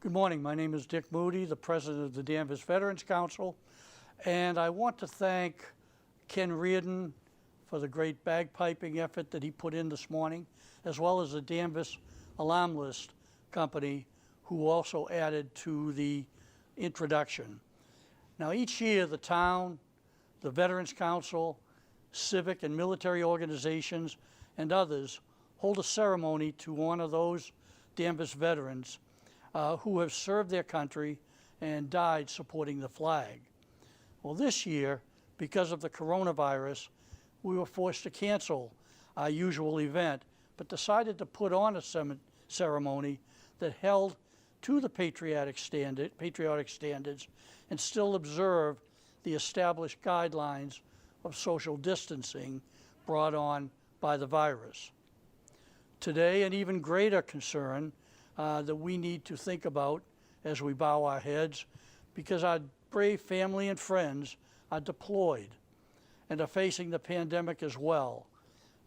Good morning. My name is Dick Moody, the president of the Danvers Veterans Council, and I want to thank Ken Reardon for the great bagpiping effort that he put in this morning, as well as the Danvers Alarm List Company, who also added to the introduction. Now, each year, the town, the Veterans Council, civic and military organizations, and others hold a ceremony to honor those Danvers veterans who have served their country and died supporting the flag. Well, this year, because of the coronavirus, we were forced to cancel our usual event, but decided to put on a ceremony that held to the patriotic standards and still observed the established guidelines of social distancing brought on by the virus. Today, an even greater concern that we need to think about as we bow our heads, because our brave family and friends are deployed and are facing the pandemic as well.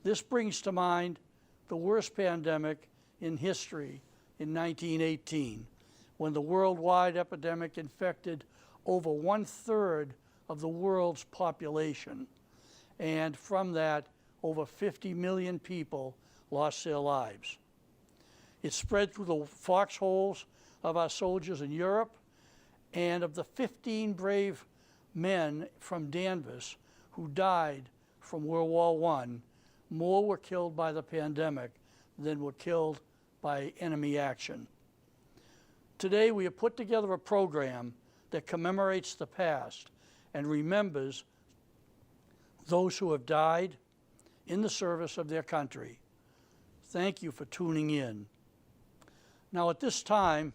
This brings to mind the worst pandemic in history in 1918, when the worldwide epidemic infected over 1/3 of the world's population. And from that, over 50 million people lost their lives. It spread through the foxholes of our soldiers in Europe, and of the 15 brave men from Danvers who died from World War I, more were killed by the pandemic than were killed by enemy action. Today, we have put together a program that commemorates the past and remembers those who have died in the service of their country. Thank you for tuning in. Now, at this time,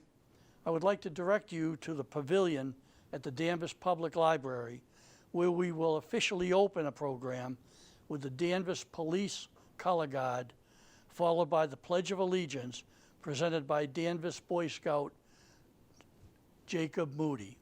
I would like to direct you to the pavilion at the Danvers Public Library, where we will officially open a program with the Danvers Police Color Guard, followed by the Pledge of Allegiance, presented by Danvers Boy Scout Jacob Moody.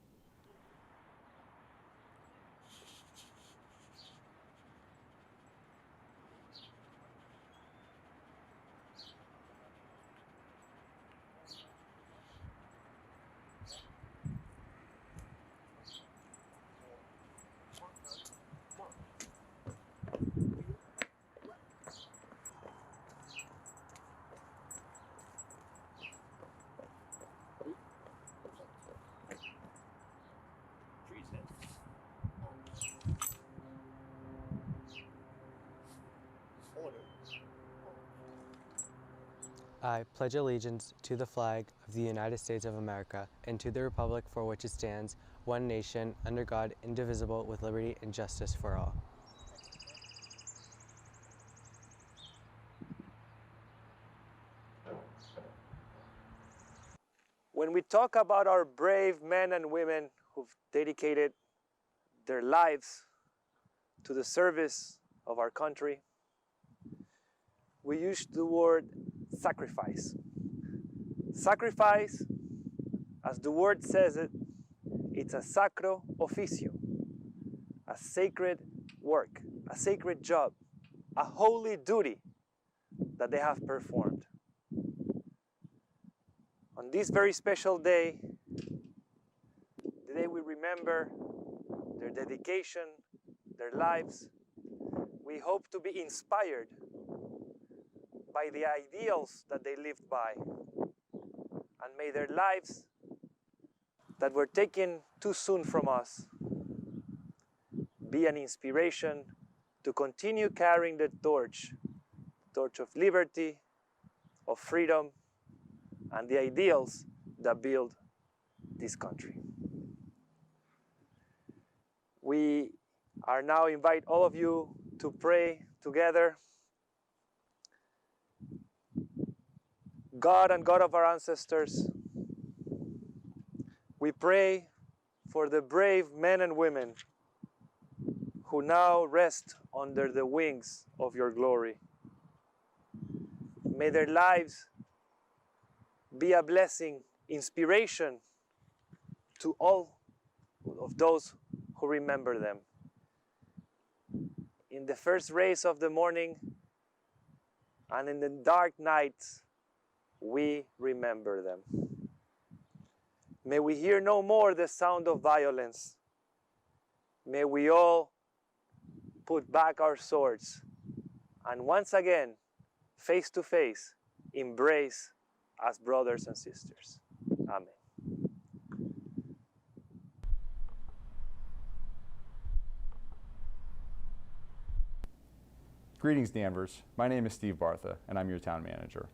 I pledge allegiance to the flag of the United States of America and to the republic for which it stands, one nation, under God, indivisible, with liberty and justice for all. When we talk about our brave men and women who've dedicated their lives to the service of our country, we use the word sacrifice. Sacrifice, as the word says it, it's a sacro officio, a sacred work, a sacred job, a holy duty that they have performed. On this very special day, the day we remember their dedication, their lives, we hope to be inspired by the ideals that they lived by. And may their lives that were taken too soon from us be an inspiration to continue carrying the torch of liberty, of freedom, and the ideals that build this country. We are now invite all of you to pray together. God and God of our ancestors, we pray for the brave men and women who now rest under the wings of your glory. May their lives be a blessing, inspiration to all of those who remember them. In the first rays of the morning and in the dark nights, we remember them. May we hear no more the sound of violence. May we all put back our swords and once again, face to face, embrace as brothers and sisters. Amen. Greetings, Danvers. My name is Steve Bartha, and I'm your town manager.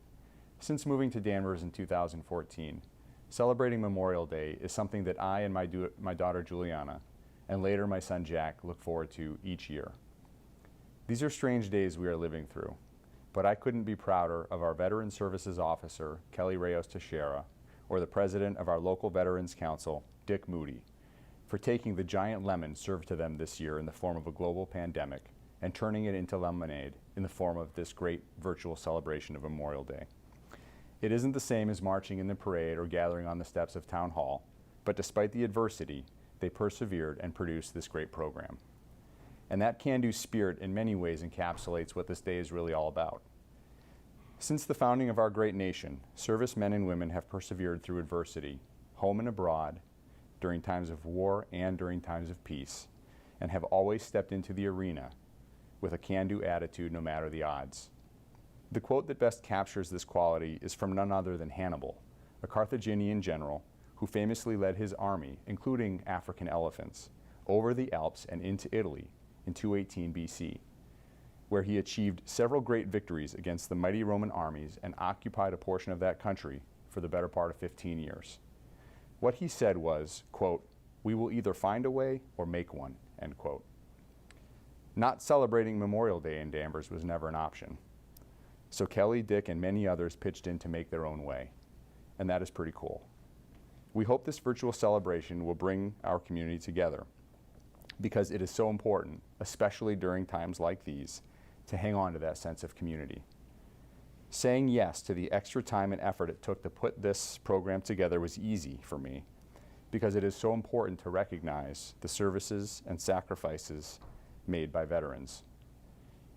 Since moving to Danvers in 2014, celebrating Memorial Day is something that I and my daughter Juliana, and later my son Jack, look forward to each year. These are strange days we are living through, but I couldn't be prouder of our Veteran Services Officer, Kelly Reyes Teixeira, or the President of our local Veterans Council, Dick Moody, for taking the giant lemon served to them this year in the form of a global pandemic and turning it into lemonade in the form of this great virtual celebration of Memorial Day. It isn't the same as marching in the parade or gathering on the steps of Town Hall, but despite the adversity, they persevered and produced this great program. And that can-do spirit in many ways encapsulates what this day is really all about. Since the founding of our great nation, servicemen and women have persevered through adversity, home and abroad, during times of war and during times of peace, and have always stepped into the arena with a can-do attitude no matter the odds. The quote that best captures this quality is from none other than Hannibal, a Carthaginian general who famously led his army, including African elephants, over the Alps and into Italy in 218 BC, where he achieved several great victories against the mighty Roman armies and occupied a portion of that country for the better part of 15 years. What he said was, quote, "We will either find a way or make one," end quote. Not celebrating Memorial Day in Danvers was never an option. So Kelly, Dick, and many others pitched in to make their own way, and that is pretty cool. We hope this virtual celebration will bring our community together because it is so important, especially during times like these, to hang on to that sense of community. Saying yes to the extra time and effort it took to put this program together was easy for me because it is so important to recognize the services and sacrifices made by veterans.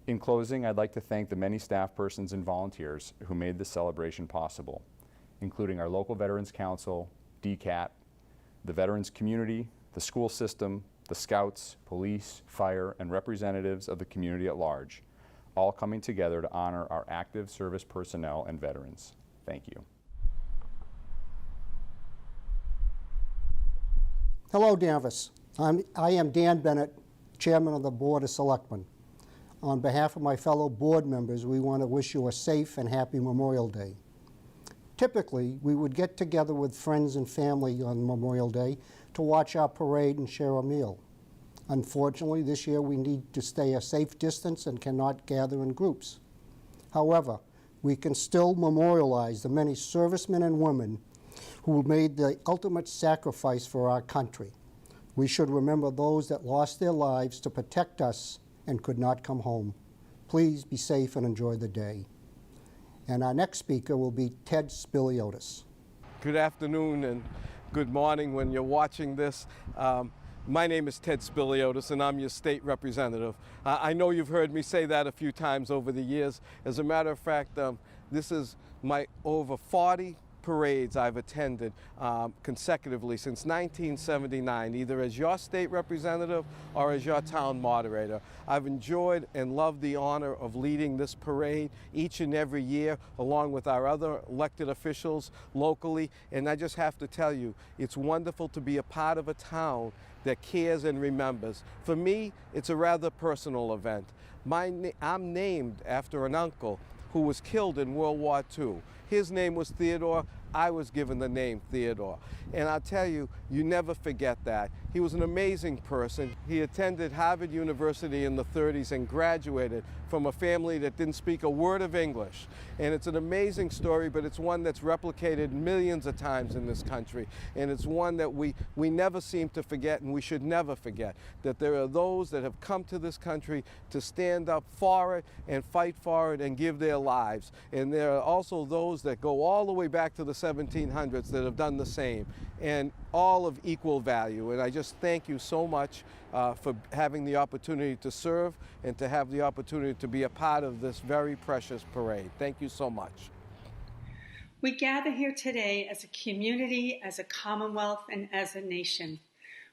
In closing, I'd like to thank the many staff persons and volunteers who made this celebration possible, including our local Veterans Council, DCAT, the veterans community, the school system, the scouts, police, fire, and representatives of the community at large, all coming together to honor our active service personnel and veterans. Thank you. Hello, Danvers. I am Dan Bennett, Chairman of the Board of Selectmen. On behalf of my fellow board members, we want to wish you a safe and happy Memorial Day. Typically, we would get together with friends and family on Memorial Day to watch our parade and share a meal. Unfortunately, this year we need to stay a safe distance and cannot gather in groups. However, we can still memorialize the many servicemen and women who made the ultimate sacrifice for our country. We should remember those that lost their lives to protect us and could not come home. Please be safe and enjoy the day. And our next speaker will be Ted Spiliotis. Good afternoon and good morning when you're watching this. My name is Ted Spiliotis and I'm your state representative. I know you've heard me say that a few times over the years. As a matter of fact, this is my over 40 parades I've attended consecutively since 1979, either as your state representative or as your town moderator. I've enjoyed and loved the honor of leading this parade each and every year along with our other elected officials locally, and I just have to tell you, it's wonderful to be a part of a town that cares and remembers. For me, it's a rather personal event. I'm named after an uncle who was killed in World War II. His name was Theodore. I was given the name Theodore. And I'll tell you, you never forget that. He was an amazing person. He attended Harvard University in the 30s and graduated from a family that didn't speak a word of English. And it's an amazing story, but it's one that's replicated millions of times in this country. And it's one that we never seem to forget, and we should never forget, that there are those that have come to this country to stand up for it and fight for it and give their lives. And there are also those that go all the way back to the 1700s that have done the same, and all of equal value. And I just thank you so much for having the opportunity to serve and to have the opportunity to be a part of this very precious parade. Thank you so much. We gather here today as a community, as a commonwealth, and as a nation.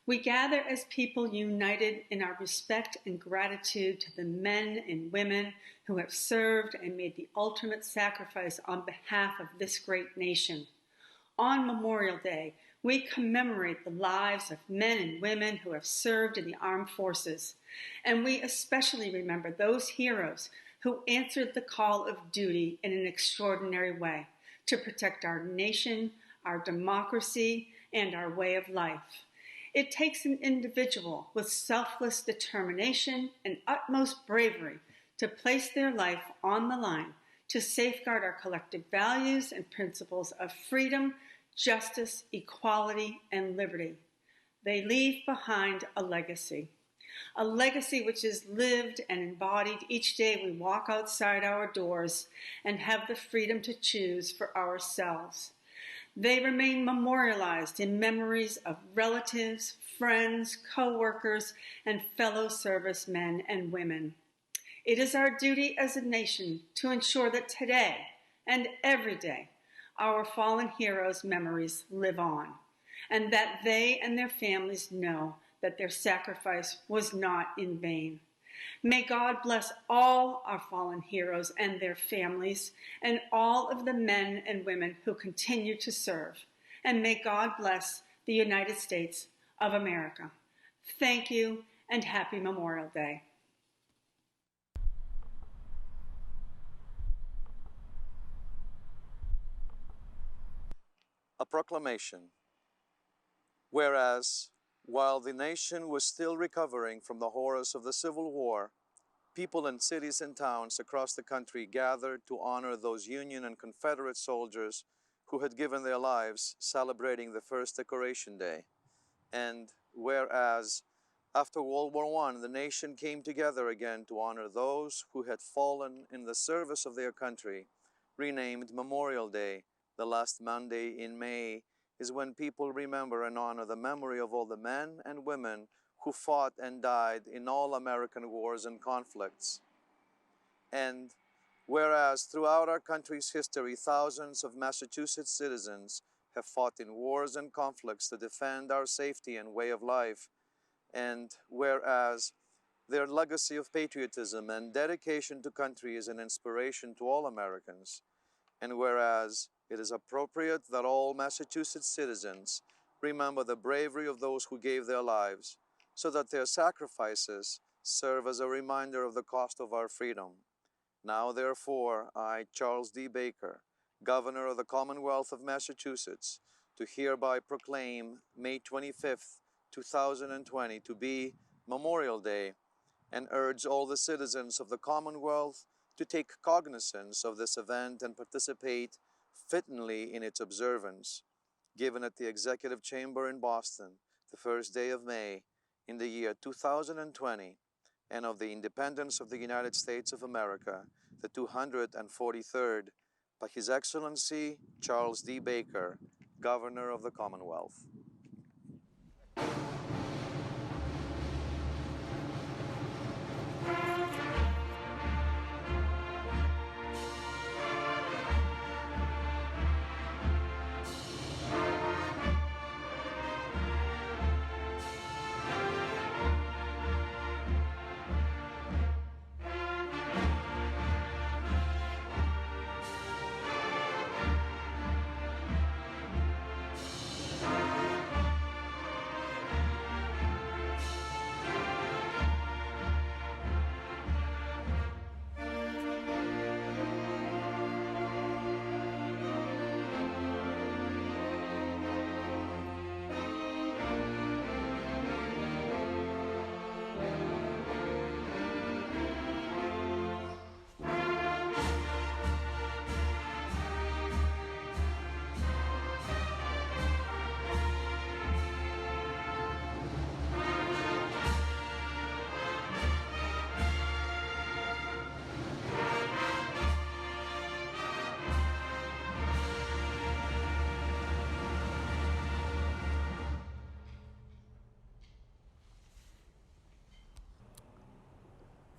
We gather as people united in our respect and gratitude to the men and women who have served and made the ultimate sacrifice on behalf of this great nation. On Memorial Day, we commemorate the lives of men and women who have served in the armed forces, and we especially remember those heroes who answered the call of duty in an extraordinary way to protect our nation, our democracy, and our way of life. It takes an individual with selfless determination and utmost bravery to place their life on the line to safeguard our collective values and principles of freedom, justice, equality, and liberty. They leave behind a legacy which is lived and embodied each day we walk outside our doors and have the freedom to choose for ourselves. They remain memorialized in memories of relatives, friends, co-workers, and fellow servicemen and women. It is our duty as a nation to ensure that today and every day our fallen heroes' memories live on, and that they and their families know that their sacrifice was not in vain. May God bless all our fallen heroes and their families, and all of the men and women who continue to serve. And may God bless the United States of America. Thank you, and happy Memorial Day. A proclamation. Whereas, while the nation was still recovering from the horrors of the Civil War, people in cities and towns across the country gathered to honor those Union and Confederate soldiers who had given their lives celebrating the first Decoration Day. And whereas, after World War I, the nation came together again to honor those who had fallen in the service of their country, renamed Memorial Day, the last Monday in May, is when people remember and honor the memory of all the men and women who fought and died in all American wars and conflicts. And whereas throughout our country's history, thousands of Massachusetts citizens have fought in wars and conflicts to defend our safety and way of life, and whereas their legacy of patriotism and dedication to country is an inspiration to all Americans, and whereas it is appropriate that all Massachusetts citizens remember the bravery of those who gave their lives, so that their sacrifices serve as a reminder of the cost of our freedom. Now, therefore, I, Charles D. Baker, Governor of the Commonwealth of Massachusetts, do hereby proclaim May 25th, 2020 to be Memorial Day, and urge all the citizens of the Commonwealth to take cognizance of this event and participate fittingly in its observance, given at the Executive Chamber in Boston the first day of May in the year 2020, and of the independence of the United States of America, the 243rd, by His Excellency Charles D. Baker, Governor of the Commonwealth.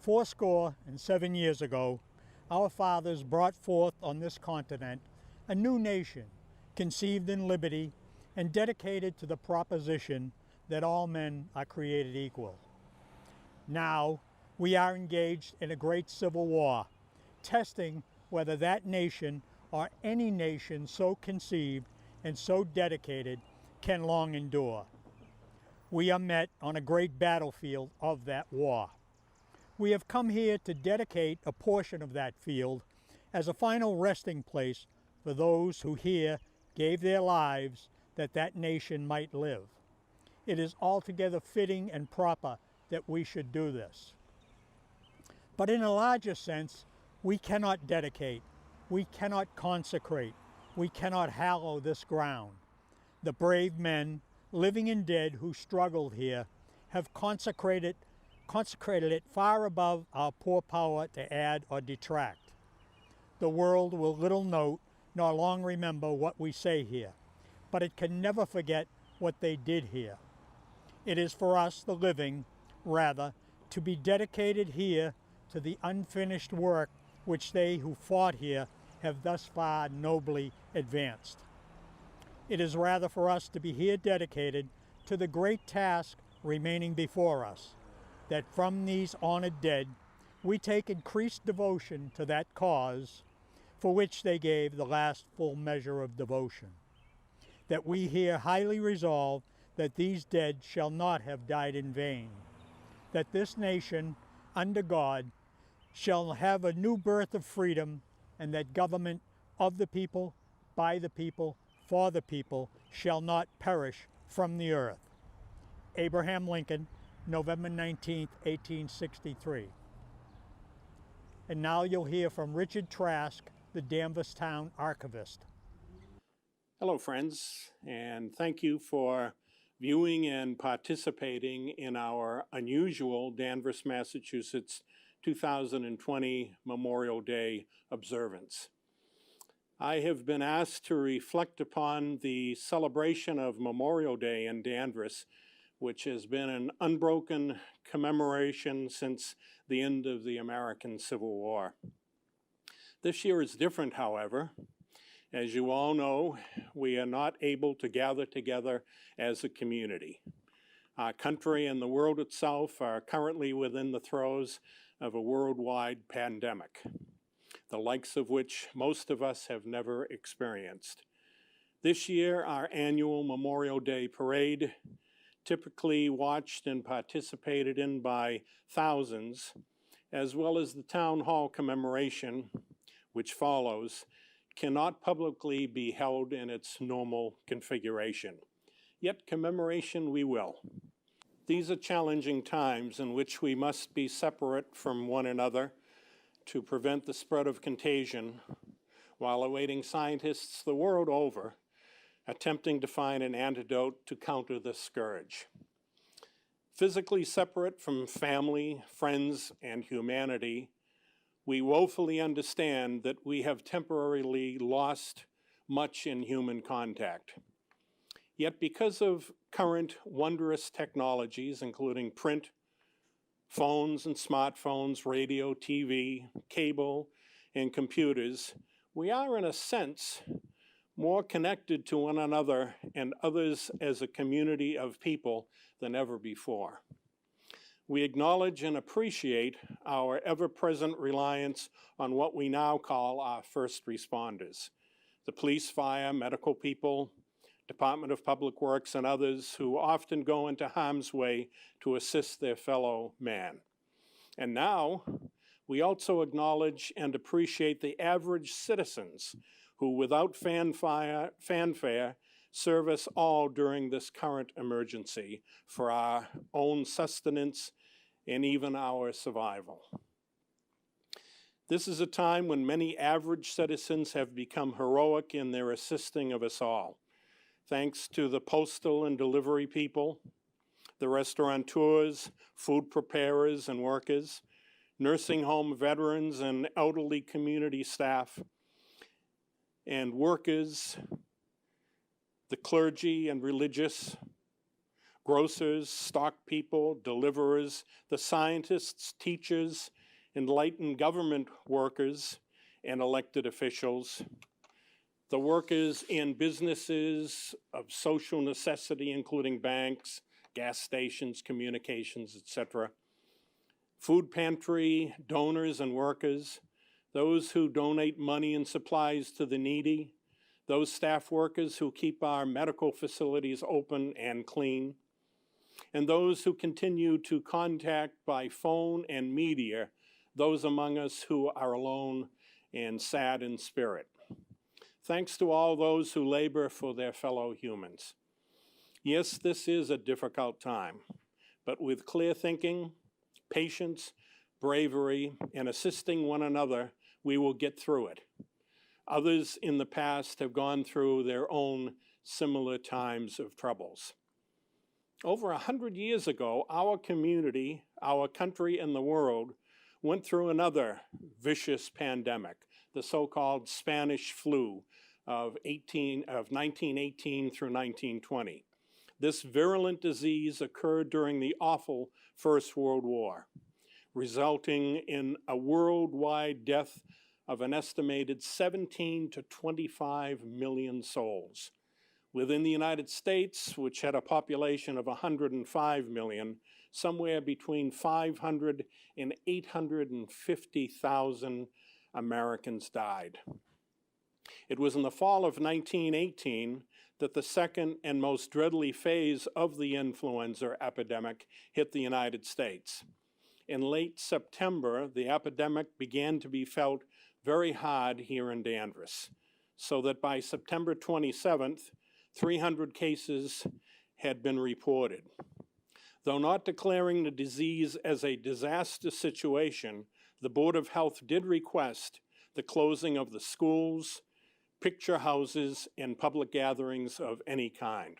Fourscore and 7 years ago, our fathers brought forth on this continent a new nation conceived in liberty and dedicated to the proposition that all men are created equal. Now, we are engaged in a great civil war, testing whether that nation or any nation so conceived and so dedicated can long endure. We are met on a great battlefield of that war. We have come here to dedicate a portion of that field as a final resting place for those who here gave their lives that that nation might live. It is altogether fitting and proper that we should do this. But in a larger sense, we cannot dedicate, we cannot consecrate, we cannot hallow this ground. The brave men, living and dead, who struggled here have consecrated it far above our poor power to add or detract. The world will little note nor long remember what we say here, but it can never forget what they did here. It is for us, the living, rather, to be dedicated here to the unfinished work which they who fought here have thus far nobly advanced. It is rather for us to be here dedicated to the great task remaining before us, that from these honored dead we take increased devotion to that cause for which they gave the last full measure of devotion, that we here highly resolve that these dead shall not have died in vain, that this nation, under God, shall have a new birth of freedom, and that government of the people, by the people, for the people, shall not perish from the earth. Abraham Lincoln, November 19, 1863. And now you'll hear from Richard Trask, the Danvers Town Archivist. Hello, friends, and thank you for viewing and participating in our unusual Danvers, Massachusetts 2020 Memorial Day observance. I have been asked to reflect upon the celebration of Memorial Day in Danvers, which has been an unbroken commemoration since the end of the American Civil War. This year is different, however. As you all know, we are not able to gather together as a community. Our country and the world itself are currently within the throes of a worldwide pandemic, the likes of which most of us have never experienced. This year, our annual Memorial Day parade, typically watched and participated in by thousands, as well as the town hall commemoration, which follows, cannot publicly be held in its normal configuration. Yet commemoration we will. These are challenging times in which we must be separate from one another to prevent the spread of contagion, while awaiting scientists the world over attempting to find an antidote to counter this scourge. Physically separate from family, friends, and humanity, we woefully understand that we have temporarily lost much in human contact. Yet because of current wondrous technologies, including print, phones and smartphones, radio, TV, cable, and computers, we are in a sense more connected to one another and others as a community of people than ever before. We acknowledge and appreciate our ever-present reliance on what we now call our first responders, the police, fire, medical people, Department of Public Works, and others who often go into harm's way to assist their fellow man. And now, we also acknowledge and appreciate the average citizens who, without fanfare, serve us all during this current emergency for our own sustenance and even our survival. This is a time when many average citizens have become heroic in their assisting of us all. Thanks to the postal and delivery people, the restaurateurs, food preparers and workers, nursing home veterans and elderly community staff, and workers, the clergy and religious, grocers, stock people, deliverers, the scientists, teachers, enlightened government workers, and elected officials, the workers in businesses of social necessity, including banks, gas stations, communications, etc., food pantry donors and workers, those who donate money and supplies to the needy, those staff workers who keep our medical facilities open and clean, and those who continue to contact by phone and media those among us who are alone and sad in spirit. Thanks to all those who labor for their fellow humans. Yes, this is a difficult time, but with clear thinking, patience, bravery, and assisting one another, we will get through it. Others in the past have gone through their own similar times of troubles. Over 100 years ago, our community, our country, and the world went through another vicious pandemic, the so-called Spanish flu of 1918 through 1920. This virulent disease occurred during the awful First World War, resulting in a worldwide death of an estimated 17 to 25 million souls. Within the United States, which had a population of 105 million, somewhere between 500 and 850,000 Americans died. It was in the fall of 1918 that the second and most deadly phase of the influenza epidemic hit the United States. In late September, the epidemic began to be felt very hard here in Danvers, so that by September 27th, 300 cases had been reported. Though not declaring the disease as a disaster situation, the Board of Health did request the closing of the schools, picture houses, and public gatherings of any kind.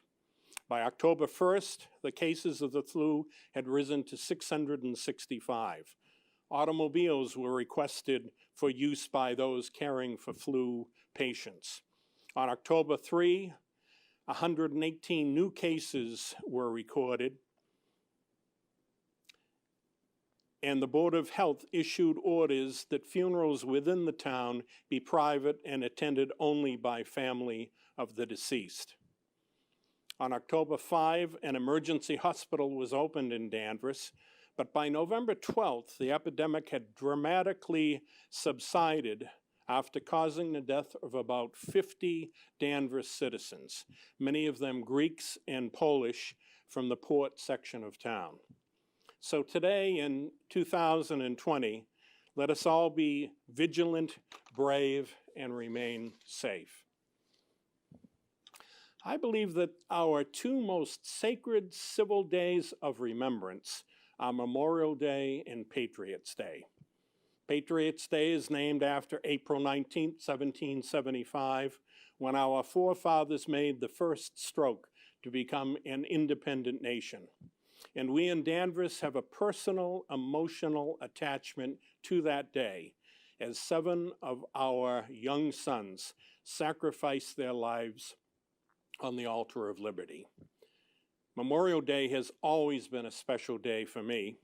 By October 1st, the cases of the flu had risen to 665. Automobiles were requested for use by those caring for flu patients. On October 3, 118 new cases were recorded, and the Board of Health issued orders that funerals within the town be private and attended only by family of the deceased. On October 5, an emergency hospital was opened in Danvers, but by November 12th, the epidemic had dramatically subsided after causing the death of about 50 Danvers citizens, many of them Greeks and Polish from the port section of town. So today in 2020, let us all be vigilant, brave, and remain safe. I believe that our two most sacred civil days of remembrance are Memorial Day and Patriots' Day. Patriots' Day is named after April 19, 1775, when our forefathers made the first stroke to become an independent nation. And we in Danvers have a personal, emotional attachment to that day, as 7 of our young sons sacrificed their lives on the altar of liberty. Memorial Day has always been a special day for me.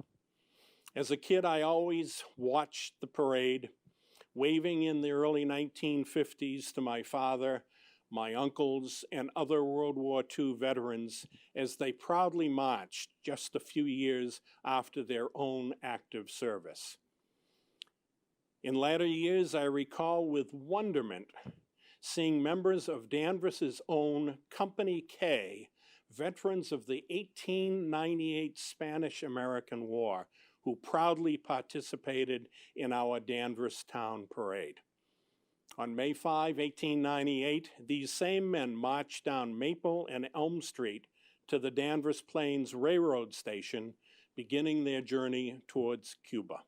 As a kid, I always watched the parade, waving in the early 1950s to my father, my uncles, and other World War II veterans as they proudly marched just a few years after their own active service. In latter years, I recall with wonderment seeing members of Danvers's own Company K, veterans of the 1898 Spanish-American War, who proudly participated in our Danvers Town Parade. On May 5, 1898, these same men marched down Maple and Elm Street to the Danvers Plains Railroad Station, beginning their journey towards Cuba.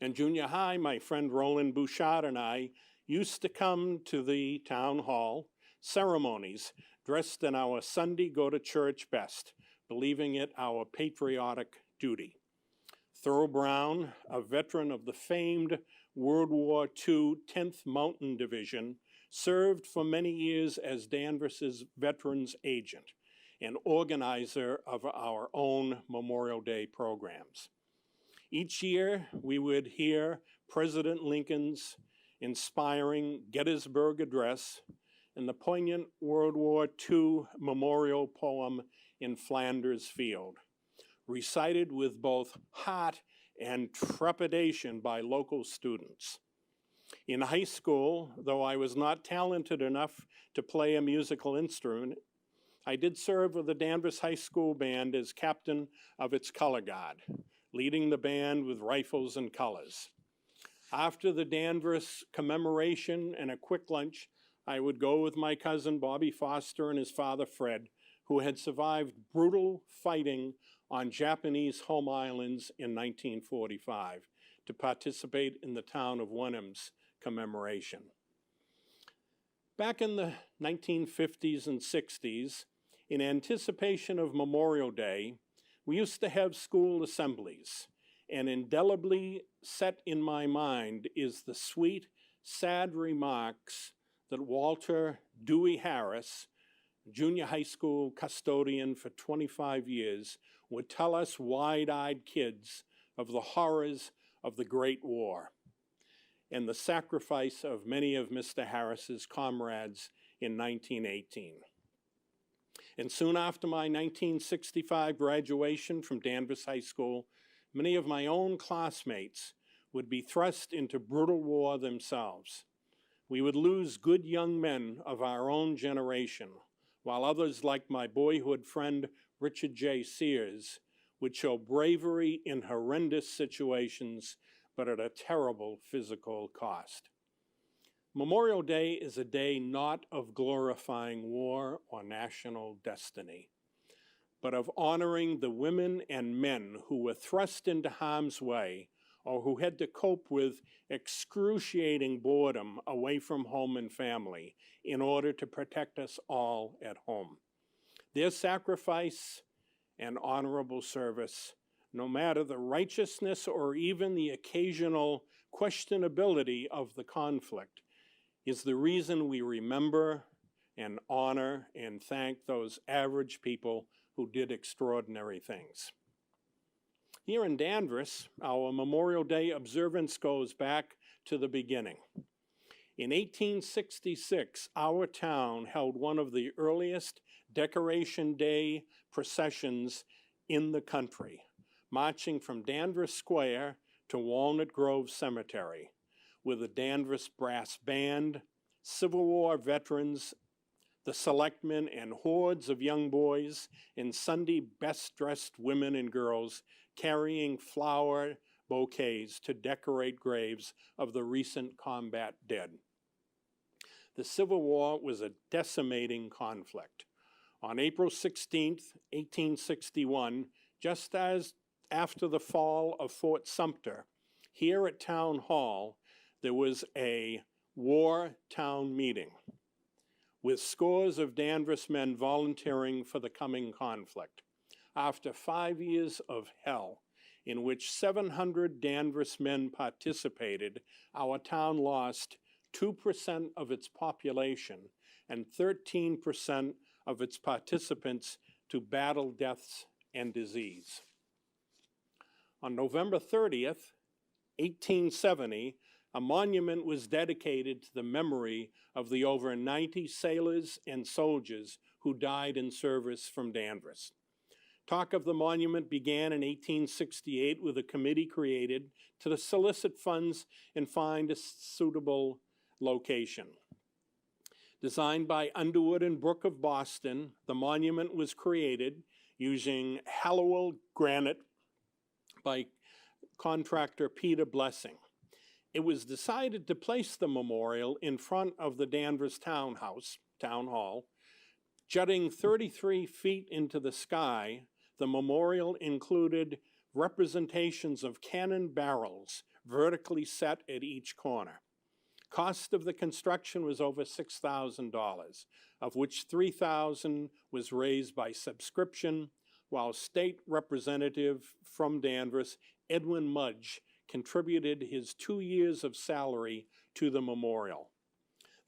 In junior high, my friend Roland Bouchard and I used to come to the town hall ceremonies dressed in our Sunday go-to-church best, believing it our patriotic duty. Thurl Brown, a veteran of the famed World War II 10th Mountain Division, served for many years as Danvers's veterans agent and organizer of our own Memorial Day programs. Each year, we would hear President Lincoln's inspiring Gettysburg Address, and the poignant World War II memorial poem in Flanders Field, recited with both heart and trepidation by local students. In high school, though I was not talented enough to play a musical instrument, I did serve with the Danvers High School band as captain of its color guard, leading the band with rifles and colors. After the Danvers commemoration and a quick lunch, I would go with my cousin Bobby Foster and his father Fred, who had survived brutal fighting on Japanese home islands in 1945, to participate in the town of Wenham's commemoration. Back in the 1950s and 60s, in anticipation of Memorial Day, we used to have school assemblies, and indelibly set in my mind is the sweet, sad remarks that Walter Dewey Harris, junior high school custodian for 25 years, would tell us wide-eyed kids of the horrors of the Great War and the sacrifice of many of Mr. Harris's comrades in 1918. And soon after my 1965 graduation from Danvers High School, many of my own classmates would be thrust into brutal war themselves. We would lose good young men of our own generation, while others like my boyhood friend Richard J. Sears would show bravery in horrendous situations, but at a terrible physical cost. Memorial Day is a day not of glorifying war or national destiny, but of honoring the women and men who were thrust into harm's way or who had to cope with excruciating boredom away from home and family in order to protect us all at home. Their sacrifice and honorable service, no matter the righteousness or even the occasional questionability of the conflict, is the reason we remember and honor and thank those average people who did extraordinary things. Here in Danvers, our Memorial Day observance goes back to the beginning. In 1866, our town held one of the earliest Decoration Day processions in the country, marching from Danvers Square to Walnut Grove Cemetery, with the Danvers Brass Band, Civil War veterans, the selectmen, and hordes of young boys and Sunday best-dressed women and girls carrying flower bouquets to decorate graves of the recent combat dead. The Civil War was a decimating conflict. On April 16, 1861, just as after the fall of Fort Sumter, here at Town Hall, there was a war town meeting with scores of Danvers men volunteering for the coming conflict. After 5 years of hell, in which 700 Danvers men participated, our town lost 2% of its population and 13% of its participants to battle deaths and disease. On November 30th, 1870, a monument was dedicated to the memory of the over 90 sailors and soldiers who died in service from Danvers. Talk of the monument began in 1868 with a committee created to solicit funds and find a suitable location. Designed by Underwood and Brooke of Boston, the monument was created using Hallowell granite by contractor Peter Blessing. It was decided to place the memorial in front of the Danvers Town Hall. Jutting 33 feet into the sky, the memorial included representations of cannon barrels vertically set at each corner. Cost of the construction was over $6,000, of which $3,000 was raised by subscription, while State Representative from Danvers, Edwin Mudge, contributed his 2 years of salary to the memorial.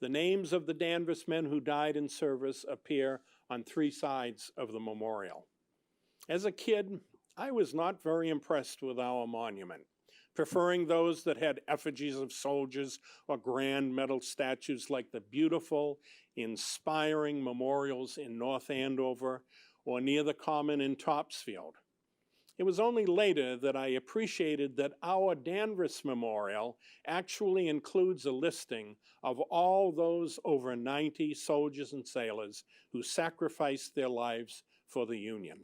The names of the Danvers men who died in service appear on 3 sides of the memorial. As a kid, I was not very impressed with our monument, preferring those that had effigies of soldiers or grand metal statues like the beautiful, inspiring memorials in North Andover or near the Common in Topsfield. It was only later that I appreciated that our Danvers Memorial actually includes a listing of all those over 90 soldiers and sailors who sacrificed their lives for the Union.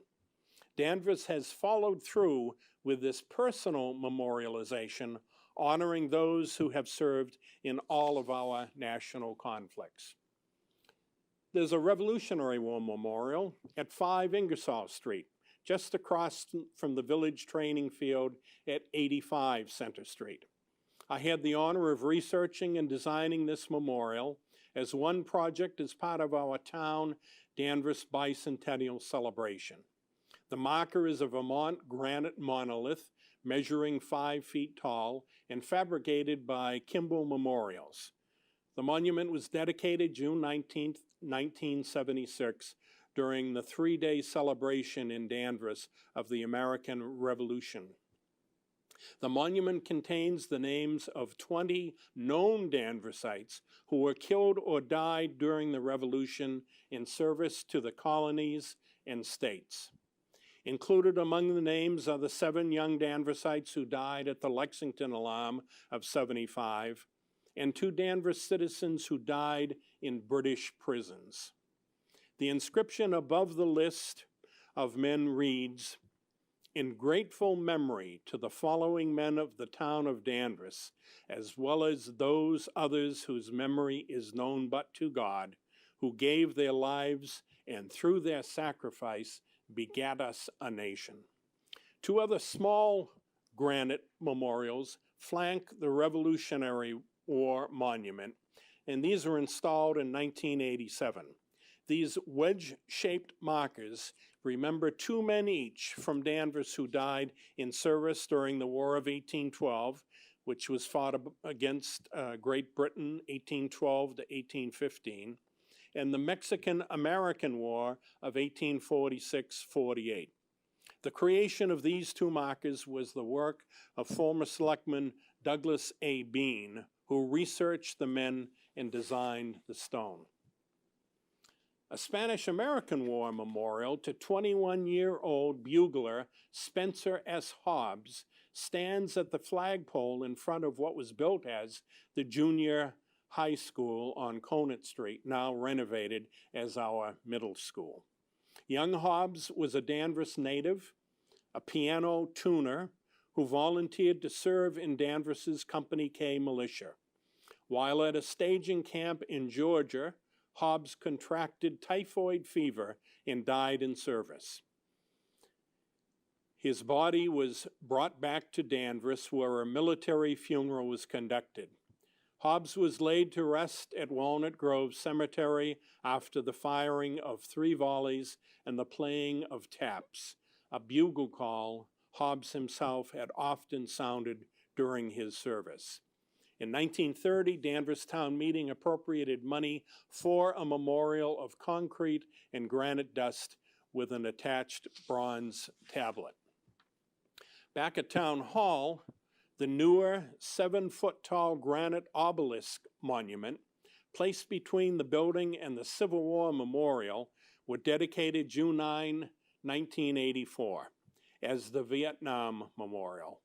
Danvers has followed through with this personal memorialization, honoring those who have served in all of our national conflicts. There's a Revolutionary War Memorial at 5 Ingersoll Street, just across from the Village Training Field at 85 Center Street. I had the honor of researching and designing this memorial as one project as part of our town Danvers Bicentennial Celebration. The marker is a Vermont granite monolith measuring 5 feet tall and fabricated by Kimball Memorials. The monument was dedicated June 19, 1976, during the 3-day celebration in Danvers of the American Revolution. The monument contains the names of 20 known Danversites who were killed or died during the Revolution in service to the colonies and states. Included among the names are the 7 young Danversites who died at the Lexington alarm of '75, and 2 Danvers citizens who died in British prisons. The inscription above the list of men reads, "In grateful memory to the following men of the town of Danvers, as well as those others whose memory is known but to God, who gave their lives and through their sacrifice begat us a nation." 2 other small granite memorials flank the Revolutionary War Monument, and these were installed in 1987. These wedge-shaped markers remember 2 men each from Danvers who died in service during the War of 1812, which was fought against Great Britain, 1812 to 1815, and the Mexican-American War of 1846-48. The creation of these 2 markers was the work of former Selectman Douglas A. Bean, who researched the men and designed the stone. A Spanish-American War memorial to 21-year-old bugler Spencer S. Hobbs stands at the flagpole in front of what was built as the junior high school on Conant Street, now renovated as our middle school. Young Hobbs was a Danvers native, a piano tuner who volunteered to serve in Danvers's Company K militia. While at a staging camp in Georgia, Hobbs contracted typhoid fever and died in service. His body was brought back to Danvers, where a military funeral was conducted. Hobbs was laid to rest at Walnut Grove Cemetery after the firing of 3 volleys and the playing of taps, a bugle call Hobbs himself had often sounded during his service. In 1930, Danvers Town Meeting appropriated money for a memorial of concrete and granite dust with an attached bronze tablet. Back at Town Hall, the newer 7-foot-tall granite obelisk monument, placed between the building and the Civil War Memorial, were dedicated June 9, 1984, as the Vietnam Memorial.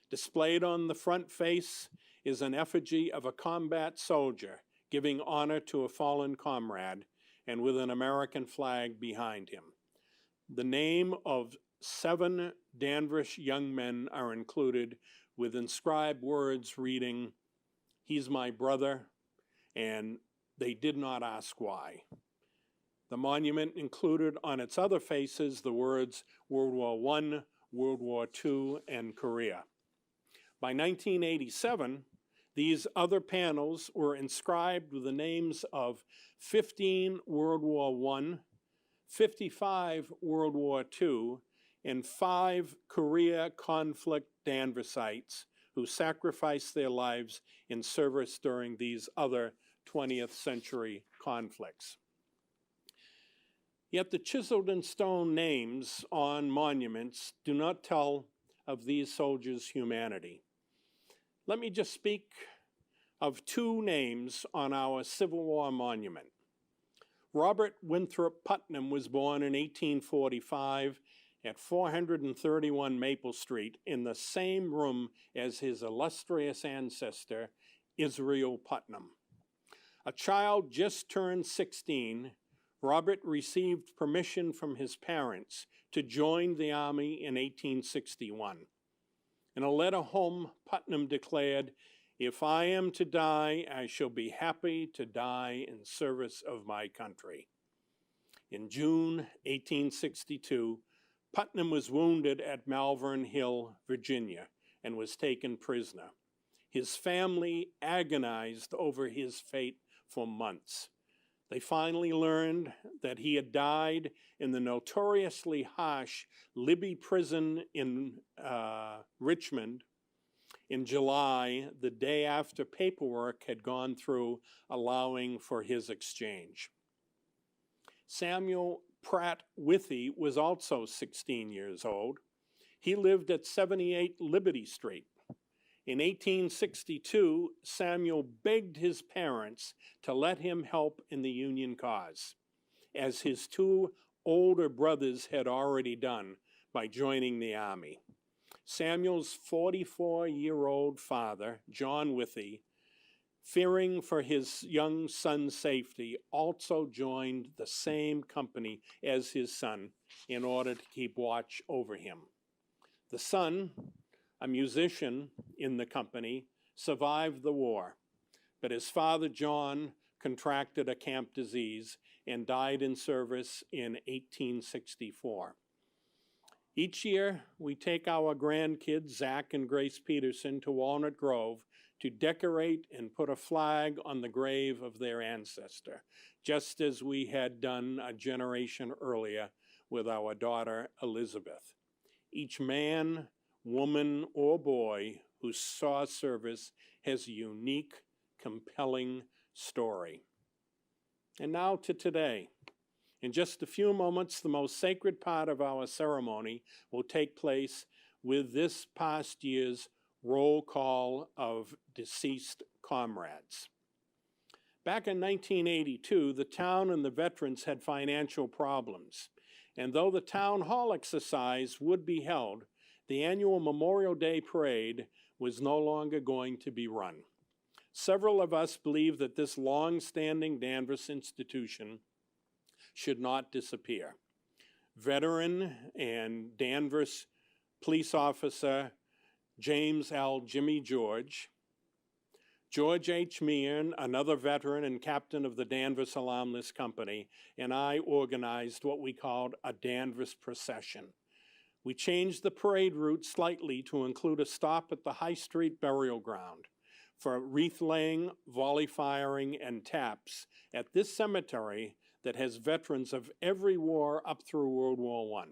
Displayed on the front face is an effigy of a combat soldier giving honor to a fallen comrade, and with an American flag behind him. The name of 7 Danvers young men are included, with inscribed words reading, "He's my brother," and "They did not ask why." The monument included on its other faces the words World War I, World War II, and Korea. By 1987, these other panels were inscribed with the names of 15 World War I, 55 World War II, and 5 Korea conflict Danversites who sacrificed their lives in service during these other 20th century conflicts. Yet the chiseled in stone names on monuments do not tell of these soldiers' humanity. Let me just speak of two names on our Civil War monument. Robert Winthrop Putnam was born in 1845 at 431 Maple Street in the same room as his illustrious ancestor, Israel Putnam. A child just turned 16, Robert received permission from his parents to join the Army in 1861. In a letter home, Putnam declared, "If I am to die, I shall be happy to die in service of my country." In June 1862, Putnam was wounded at Malvern Hill, Virginia, and was taken prisoner. His family agonized over his fate for months. They finally learned that he had died in the notoriously harsh Libby prison in Richmond in July, the day after paperwork had gone through allowing for his exchange. Samuel Pratt Withy was also 16 years old. He lived at 78 Liberty Street. In 1862, Samuel begged his parents to let him help in the Union cause, as his two older brothers had already done by joining the Army. Samuel's 44-year-old father, John Withy, fearing for his young son's safety, also joined the same company as his son in order to keep watch over him. The son, a musician in the company, survived the war, but his father, John, contracted a camp disease and died in service in 1864. Each year, we take our grandkids, Zach and Grace Peterson, to Walnut Grove to decorate and put a flag on the grave of their ancestor, just as we had done a generation earlier with our daughter, Elizabeth. Each man, woman, or boy who saw service has a unique, compelling story. And now to today. In just a few moments, the most sacred part of our ceremony will take place with this past year's roll call of deceased comrades. Back in 1982, the town and the veterans had financial problems, and though the town hall exercise would be held, the annual Memorial Day Parade was no longer going to be run. Several of us believe that this long-standing Danvers institution should not disappear. Veteran and Danvers police officer James L. Jimmy George, George H. Meehan, another veteran and captain of the Danvers Alarm List Company, and I organized what we called a Danvers procession. We changed the parade route slightly to include a stop at the High Street Burial Ground for wreath laying, volley firing, and taps at this cemetery that has veterans of every war up through World War I.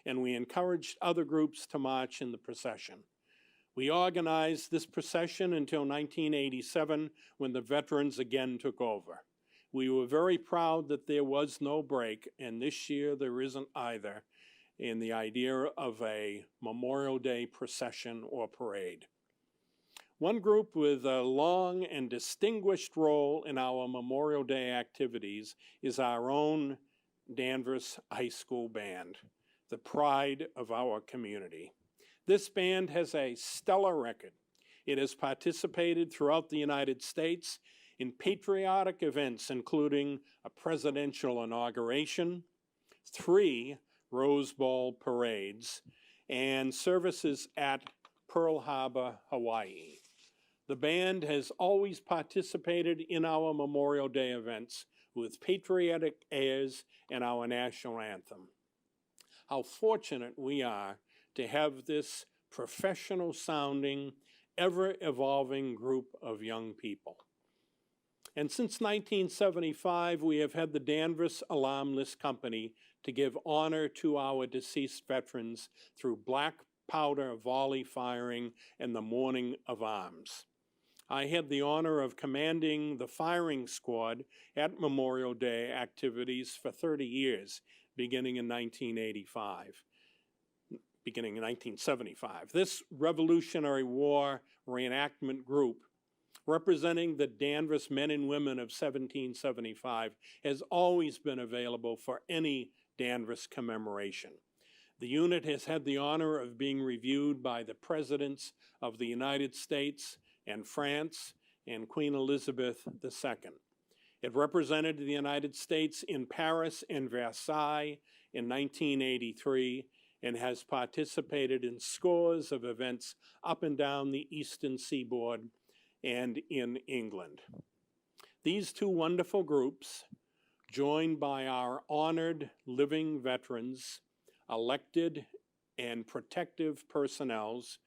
And we encouraged other groups to march in the procession. We organized this procession until 1987, when the veterans again took over. We were very proud that there was no break, and this year there isn't either, in the idea of a Memorial Day procession or parade. One group with a long and distinguished role in our Memorial Day activities is our own Danvers High School Band, the pride of our community. This band has a stellar record. It has participated throughout the United States in patriotic events, including a presidential inauguration, 3 Rose Bowl parades, and services at Pearl Harbor, Hawaii. The band has always participated in our Memorial Day events with patriotic airs and our national anthem. How fortunate we are to have this professional-sounding, ever-evolving group of young people. And since 1975, we have had the Danvers Alarm List Company to give honor to our deceased veterans through black powder volley firing and the Morning of Arms. I had the honor of commanding the firing squad at Memorial Day activities for 30 years, beginning in 1985. beginning in 1975. This Revolutionary War reenactment group, representing the Danvers men and women of 1775, has always been available for any Danvers commemoration. The unit has had the honor of being reviewed by the Presidents of the United States and France and Queen Elizabeth II. It represented the United States in Paris and Versailles in 1983 and has participated in scores of events up and down the eastern seaboard and in England. These two wonderful groups, joined by our honored living veterans, elected and protective personnels,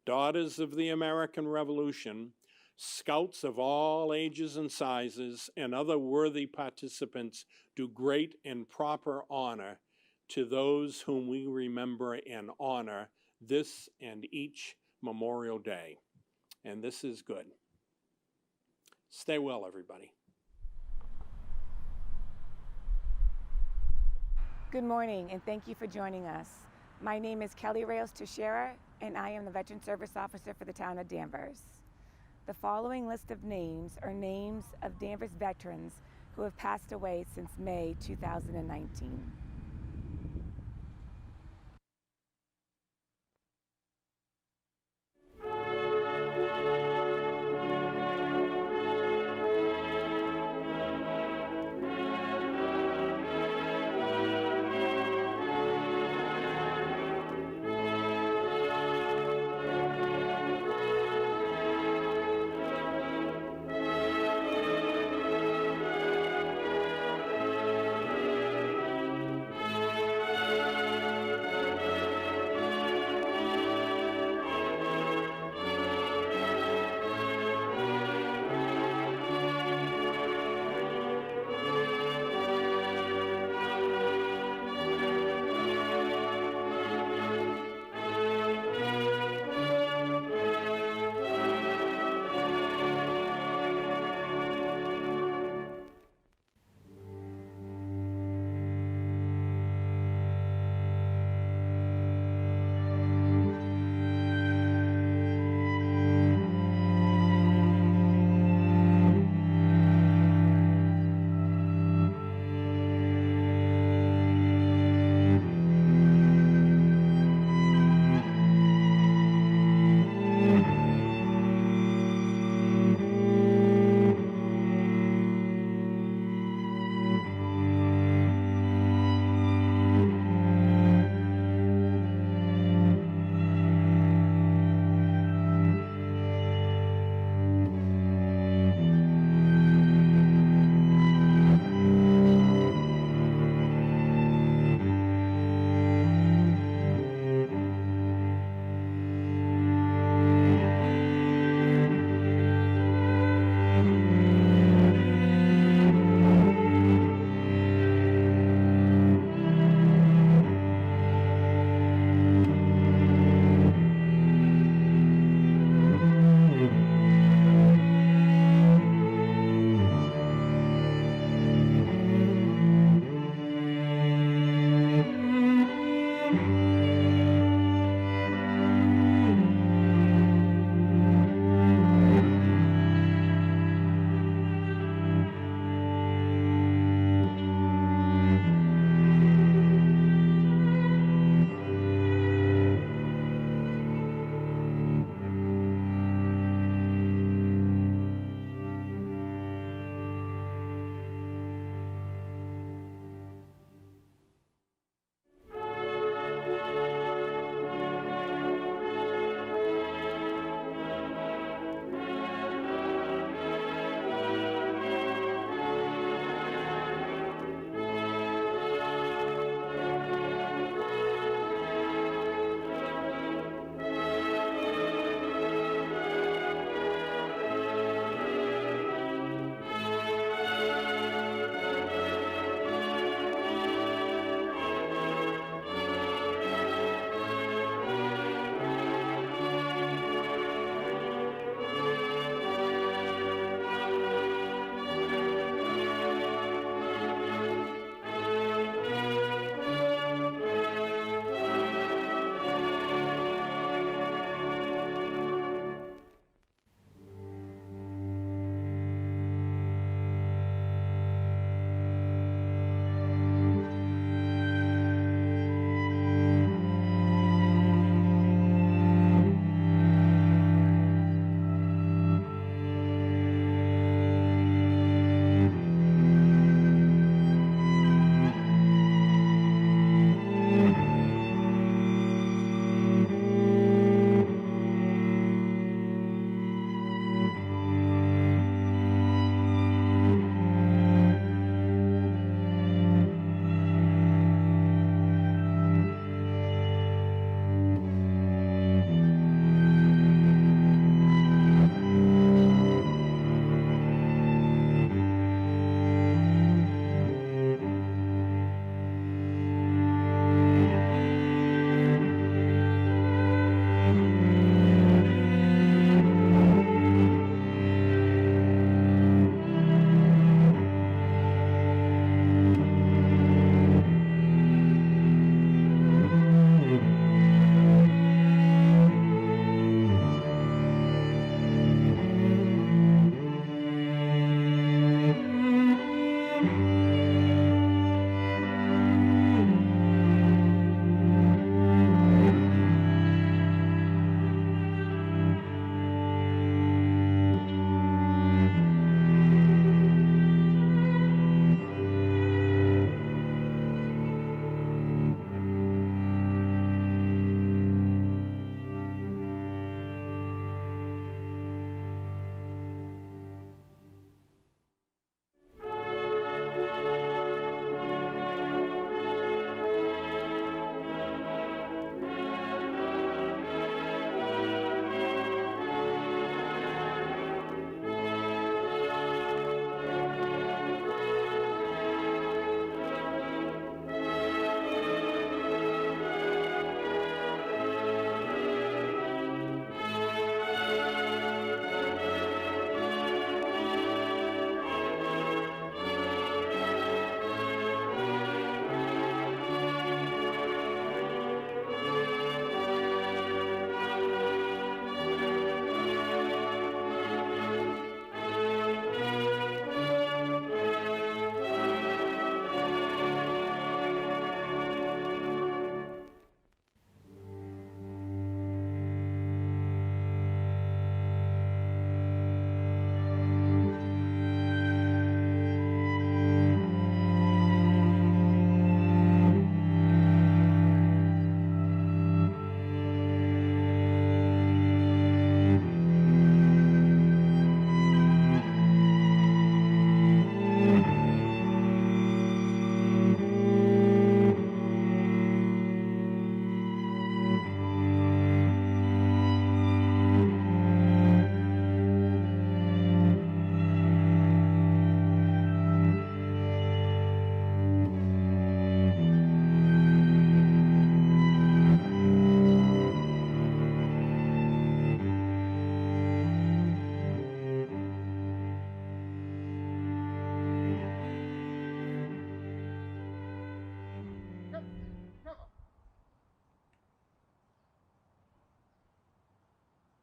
daughters of the American Revolution, scouts of all ages and sizes, and other worthy participants, do great and proper honor to those whom we remember and honor this and each Memorial Day. And this is good. Stay well, everybody. Good morning, and thank you for joining us. My name is Kelly Reyes Teixeira, and I am the Veteran Service Officer for the town of Danvers. The following list of names are names of Danvers veterans who have passed away since May 2019.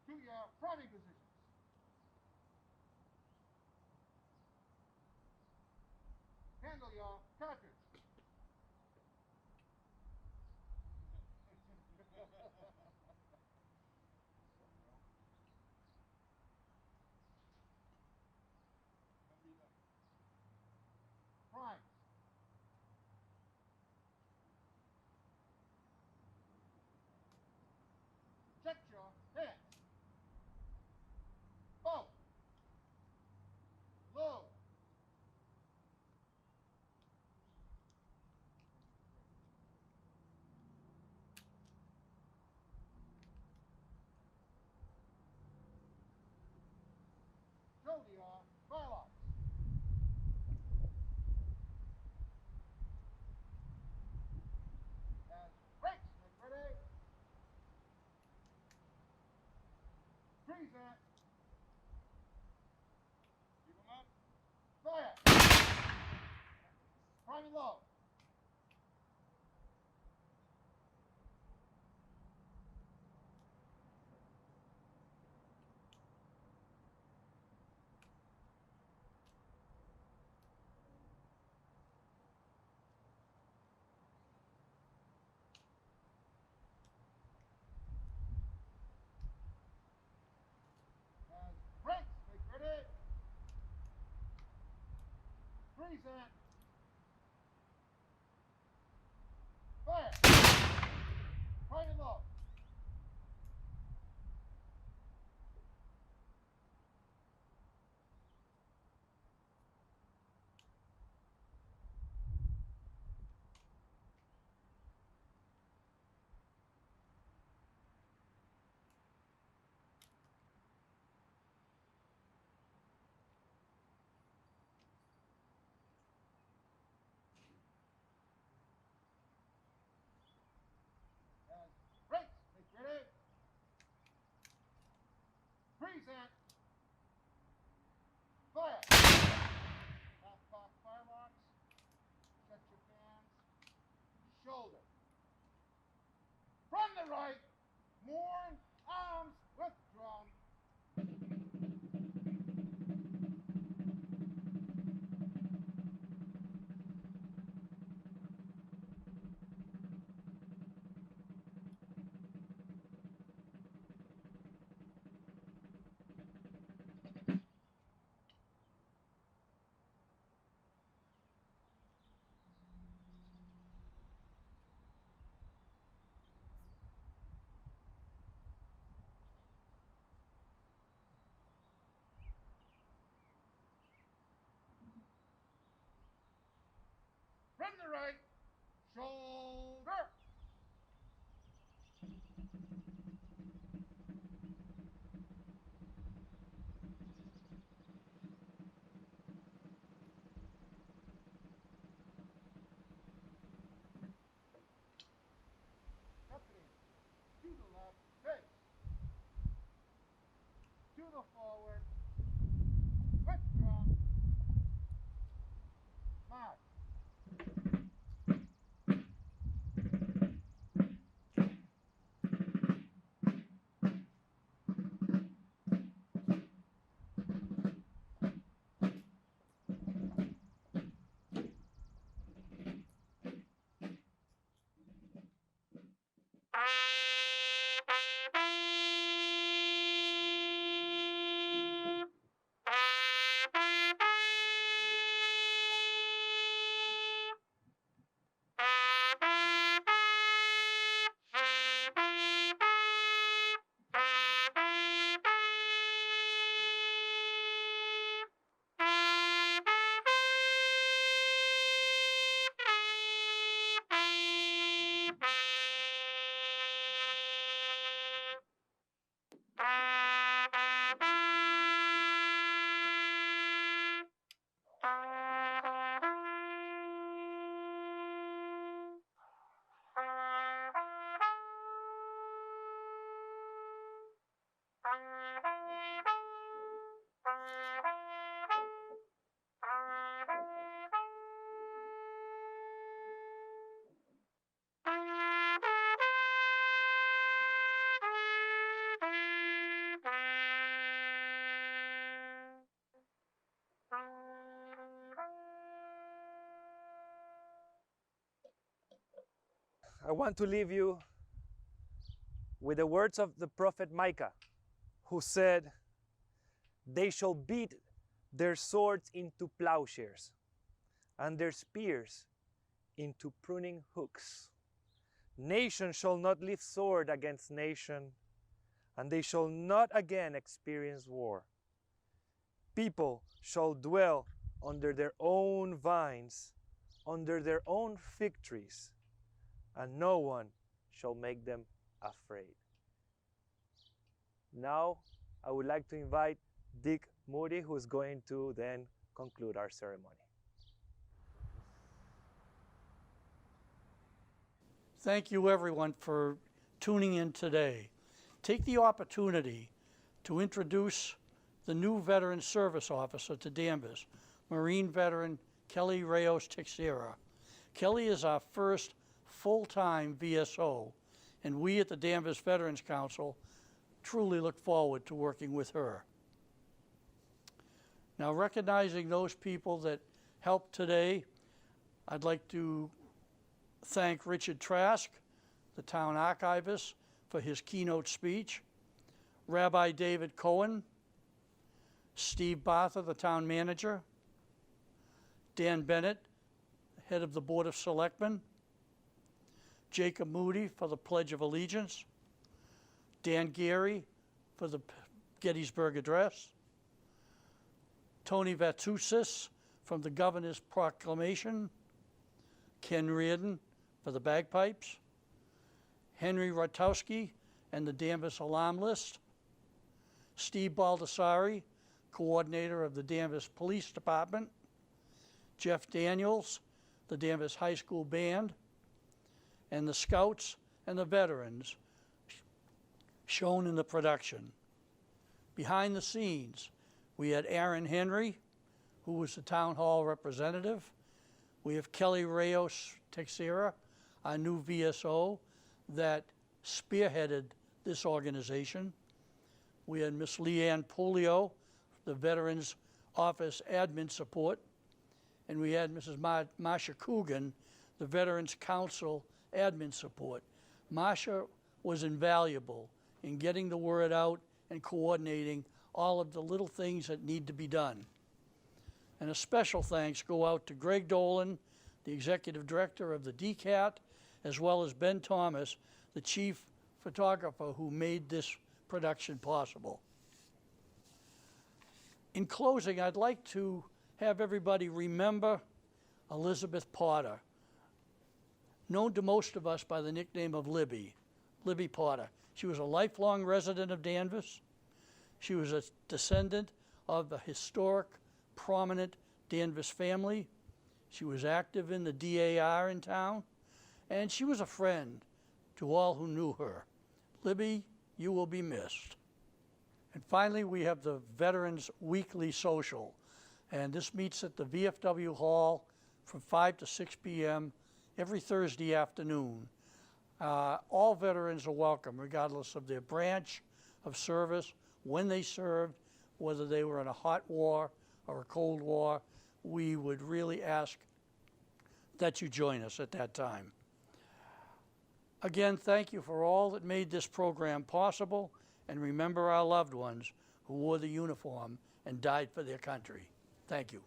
To your priming positions. Handle your cartridge. Prime. Check your hands. Bow. Low. Show the firearms. As brakes, make ready. Freeze that. Keep them up. Fire. Prime and low. As brakes, make ready. Freeze that. Fire. Prime and low. As brakes, make ready. Freeze that. Fire. Half cock firelocks. Set your hands. Shoulder. From the right. Mourn. Arms withdrawn. From the right. Shoulder. Company. To the left. Face. To the forward. Withdrawn. March. I want to leave you with the words of the prophet Micah, who said, "They shall beat their swords into plowshares and their spears into pruning hooks. Nation shall not lift sword against nation, and they shall not again experience war. People shall dwell under their own vines, under their own fig trees, and no one shall make them afraid." Now, I would like to invite Dick Moody, who is going to then conclude our ceremony. Thank you, everyone, for tuning in today. Take the opportunity to introduce the new Veteran Service Officer to Danvers, Marine veteran Kelly Reyes Teixeira. Kelly is our first full-time VSO, and we at the Danvers Veterans Council truly look forward to working with her. Now, recognizing those people that helped today, I'd like to thank Richard Trask, the town archivist, for his keynote speech, Rabbi David Cohen, Steve Bartha, the town manager, Dan Bennett, head of the Board of Selectmen, Jacob Moody for the Pledge of Allegiance, Dan Geary for the Gettysburg Address, Tony Vatousis from the Governor's Proclamation, Ken Reardon for the bagpipes, Henry Rotowski and the Danvers Alarm List, Steve Baldessari, coordinator of the Danvers Police Department, Jeff Daniels, the Danvers High School Band, and the Scouts and the veterans shown in the production. Behind the scenes, we had Aaron Henry, who was the town hall representative. We have Kelly Reyes Teixeira, our new VSO, that spearheaded this organization. We had Miss Leanne Pulio, the Veterans Office Admin Support, and we had Mrs. Marsha Coogan, the Veterans Council Admin Support. Marsha was invaluable in getting the word out and coordinating all of the little things that need to be done. And a special thanks go out to Greg Dolan, the Executive Director of the DCAT, as well as Ben Thomas, the Chief Photographer who made this production possible. In closing, I'd like to have everybody remember Elizabeth Potter, known to most of us by the nickname of Libby Potter. She was a lifelong resident of Danvers. She was a descendant of the historic, prominent Danvers family. She was active in the DAR in town, and she was a friend to all who knew her. Libby, you will be missed. And finally, we have the Veterans Weekly Social, and this meets at the VFW Hall from 5 to 6 p.m. every Thursday afternoon. All veterans are welcome, regardless of their branch of service, when they served, whether they were in a hot war or a cold war. We would really ask that you join us at that time. Again, thank you for all that made this program possible, and remember our loved ones who wore the uniform and died for their country. Thank you.